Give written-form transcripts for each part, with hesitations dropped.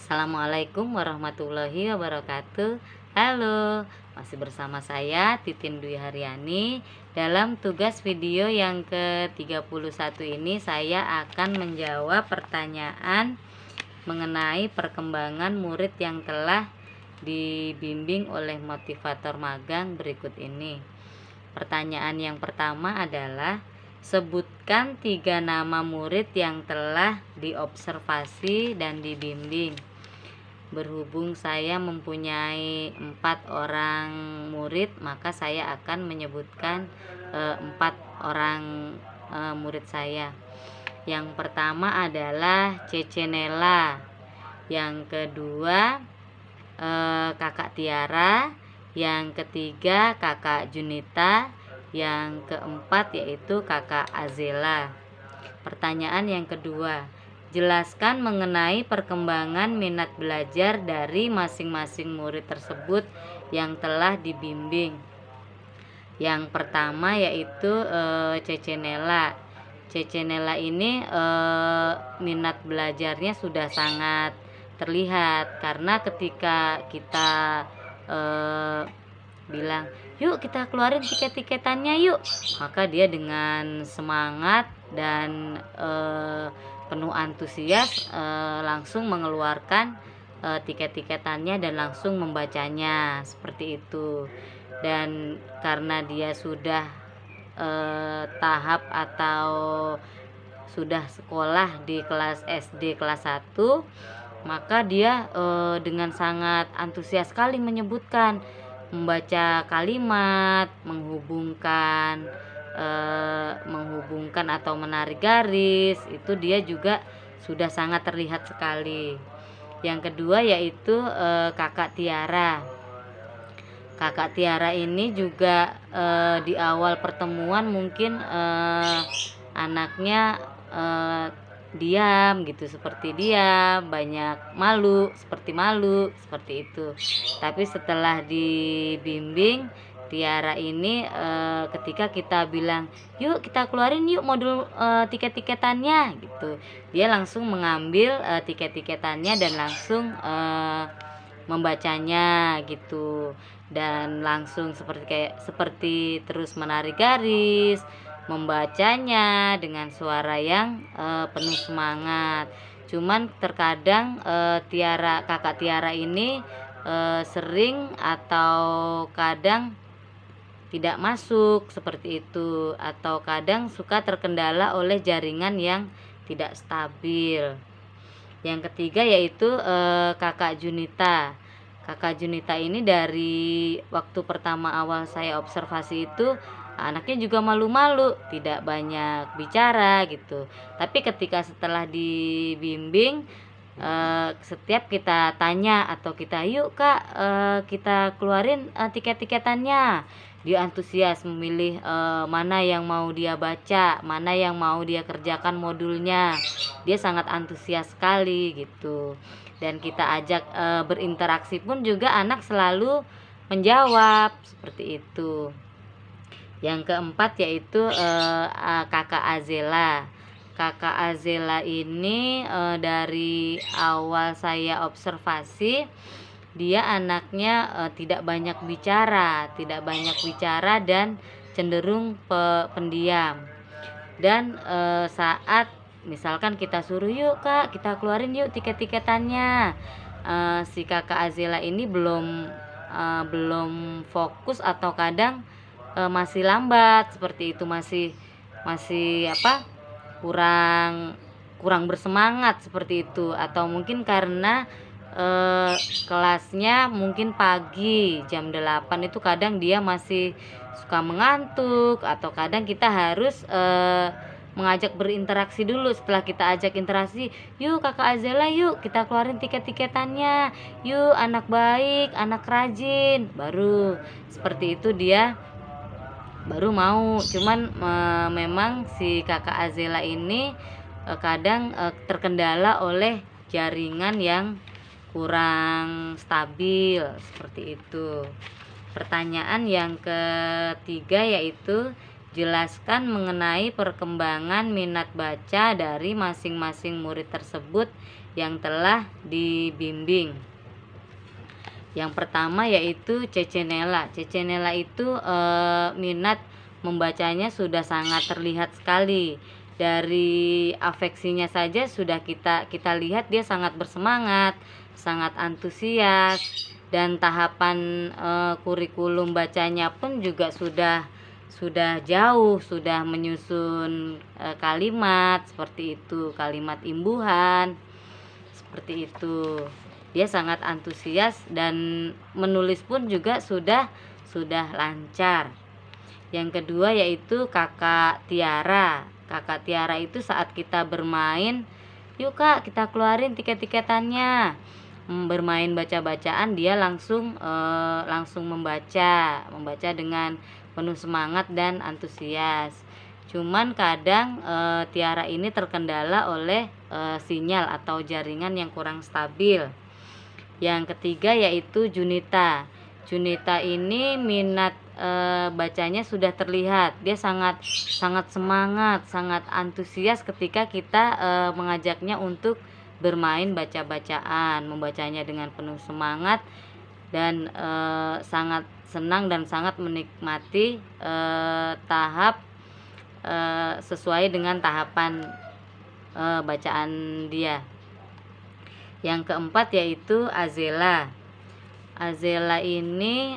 Assalamualaikum warahmatullahi wabarakatuh. Halo, masih bersama saya Titin Dwi Haryani. Dalam tugas video yang ke-31 ini saya akan menjawab pertanyaan mengenai perkembangan murid yang telah dibimbing oleh motivator magang berikut ini. Pertanyaan yang pertama adalah: sebutkan 3 nama murid yang telah diobservasi dan dibimbing. Berhubung saya mempunyai 4 orang murid, maka saya akan menyebutkan 4 orang murid saya. Yang pertama adalah Cecenela, yang kedua Kakak Tiara, yang ketiga Kakak Junita, yang keempat yaitu Kakak Azela. Pertanyaan yang kedua: jelaskan mengenai perkembangan minat belajar dari masing-masing murid tersebut yang telah dibimbing. Yang pertama yaitu Cecenela. Cecenela ini minat belajarnya sudah sangat terlihat, karena ketika kita bilang, yuk kita keluarin tiket-tiketannya yuk, maka dia dengan semangat dan penuh antusias langsung mengeluarkan tiket-tiketannya dan langsung membacanya seperti itu. Dan karena dia sudah tahap atau sudah sekolah di kelas SD kelas 1, maka dia dengan sangat antusias sekali menyebutkan, membaca kalimat, menghubungkan atau menarik garis, itu dia juga sudah sangat terlihat sekali. Yang kedua yaitu Kakak Tiara. Kakak Tiara ini juga di awal pertemuan mungkin anaknya diam gitu, seperti diam, banyak malu seperti itu. Tapi setelah dibimbing, Tiara ini ketika kita bilang, yuk kita keluarin yuk modul tiket-tiketannya gitu, dia langsung mengambil tiket-tiketannya dan langsung membacanya gitu, dan langsung seperti terus menarik garis, membacanya dengan suara yang penuh semangat. Cuman terkadang Kakak Tiara ini sering atau kadang tidak masuk seperti itu, atau kadang suka terkendala oleh jaringan yang tidak stabil. Yang ketiga yaitu Kakak Junita. Kakak Junita ini dari waktu pertama awal saya observasi itu anaknya juga malu-malu, tidak banyak bicara gitu. Tapi ketika setelah dibimbing, setiap kita tanya atau kita, yuk kak kita keluarin tiket-tiketannya, dia antusias memilih mana yang mau dia baca, mana yang mau dia kerjakan modulnya. Dia sangat antusias sekali gitu. Dan kita ajak berinteraksi pun juga anak selalu menjawab seperti itu. Yang keempat yaitu Kakak Azela. Kakak Azela ini dari awal saya observasi, dia anaknya tidak banyak bicara dan cenderung pendiam. Dan saat misalkan kita suruh, yuk kak kita keluarin yuk tiket-tiketannya, si Kakak Azela ini belum fokus, atau kadang masih lambat seperti itu, masih kurang bersemangat seperti itu. Atau mungkin karena kelasnya mungkin pagi jam 8, itu kadang dia masih suka mengantuk, atau kadang kita harus mengajak berinteraksi dulu. Setelah kita ajak interaksi, yuk Kakak Azela yuk kita keluarin tiket-tiketannya, yuk anak baik, anak rajin, baru seperti itu dia baru mau. Cuman memang si Kakak Azela ini kadang terkendala oleh jaringan yang kurang stabil seperti itu. Pertanyaan yang ketiga yaitu jelaskan mengenai perkembangan minat baca dari masing-masing murid tersebut yang telah dibimbing. Yang pertama yaitu Cecenela. Cecenela itu minat membacanya sudah sangat terlihat sekali. Dari afeksinya saja sudah kita lihat dia sangat bersemangat, sangat antusias, dan tahapan kurikulum bacanya pun juga sudah jauh, sudah menyusun kalimat seperti itu, kalimat imbuhan seperti itu. Dia sangat antusias dan menulis pun juga sudah lancar. Yang kedua yaitu Kakak Tiara. Kakak Tiara itu saat kita bermain, yuk Kak kita keluarin tiket-tiketannya. Bermain baca-bacaan dia langsung membaca dengan penuh semangat dan antusias. Cuman kadang Tiara ini terkendala oleh sinyal atau jaringan yang kurang stabil. Yang ketiga yaitu Junita. Junita ini minat bacanya sudah terlihat. Dia sangat semangat, sangat antusias ketika kita mengajaknya untuk bermain baca-bacaan, membacanya dengan penuh semangat dan sangat senang dan sangat menikmati tahap sesuai dengan tahapan bacaan dia. Yang keempat yaitu Azela. Azela ini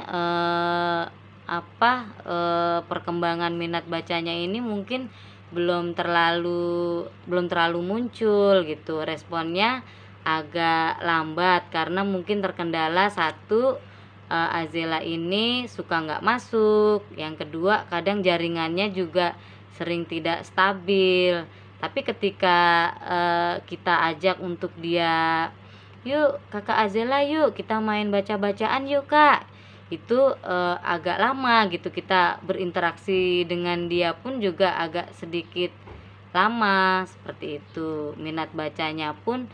perkembangan minat bacanya ini mungkin belum terlalu muncul gitu. Responnya agak lambat karena mungkin terkendala satu, Azela ini suka nggak masuk. Yang kedua kadang jaringannya juga sering tidak stabil. Tapi ketika kita ajak untuk dia, yuk Kakak Azela, yuk kita main baca-bacaan yuk Kak, itu agak lama gitu. Kita berinteraksi dengan dia pun juga agak sedikit lama seperti itu minat bacanya pun.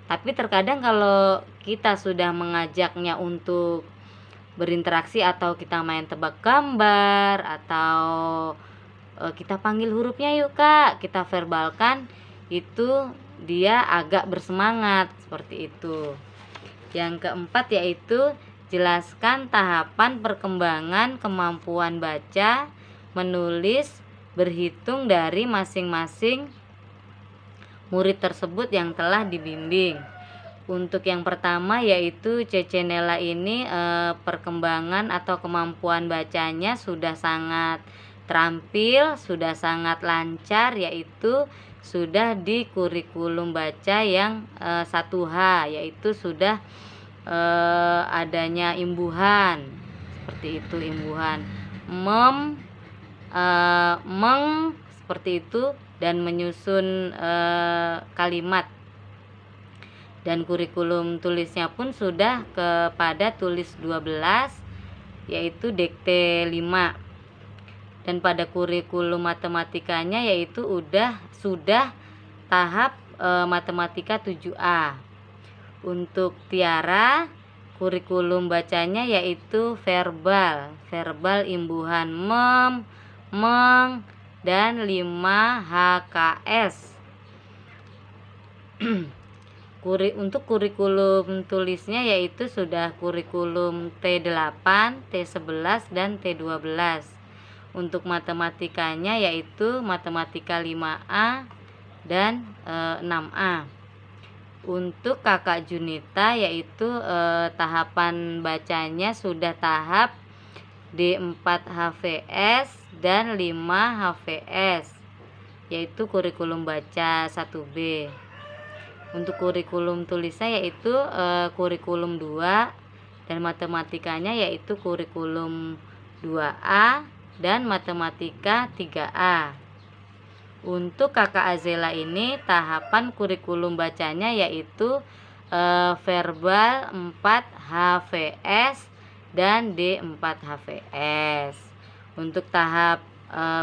Tapi terkadang kalau kita sudah mengajaknya untuk berinteraksi atau kita main tebak gambar atau kita panggil hurufnya yuk Kak, kita verbalkan, itu dia agak bersemangat seperti itu. Yang keempat yaitu jelaskan tahapan perkembangan kemampuan baca, menulis, berhitung dari masing-masing murid tersebut yang telah dibimbing. Untuk yang pertama yaitu Cecenela ini perkembangan atau kemampuan bacanya sudah sangat terampil, sudah sangat lancar, yaitu sudah di kurikulum baca yang 1H, yaitu sudah adanya imbuhan seperti itu, imbuhan meng seperti itu, dan menyusun kalimat. Dan kurikulum tulisnya pun sudah kepada tulis 12 yaitu dikte 5. Dan pada kurikulum matematikanya yaitu sudah tahap matematika 7A. Untuk Tiara, kurikulum bacanya yaitu verbal imbuhan meng, dan 5 HKS. Untuk kurikulum tulisnya yaitu sudah kurikulum T8, T11, dan T12. Untuk matematikanya yaitu matematika 5A dan 6A. Untuk Kakak Junita yaitu tahapan bacanya sudah tahap D4 HVS dan 5 HVS, yaitu kurikulum baca 1B. Untuk kurikulum tulisnya yaitu kurikulum 2, dan matematikanya yaitu kurikulum 2A dan matematika 3A. Untuk Kakak Azela ini tahapan kurikulum bacanya yaitu verbal 4 HVS dan D4 HVS. Untuk tahap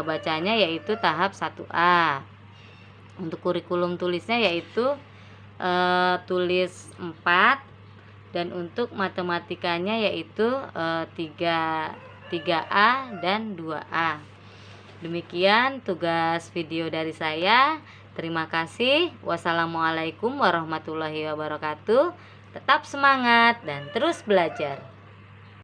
bacanya yaitu tahap 1A. Untuk kurikulum tulisnya yaitu tulis 4, dan untuk matematikanya yaitu 3A dan 2A. Demikian tugas video dari saya. Terima kasih. Wassalamualaikum warahmatullahi wabarakatuh. Tetap semangat dan terus belajar.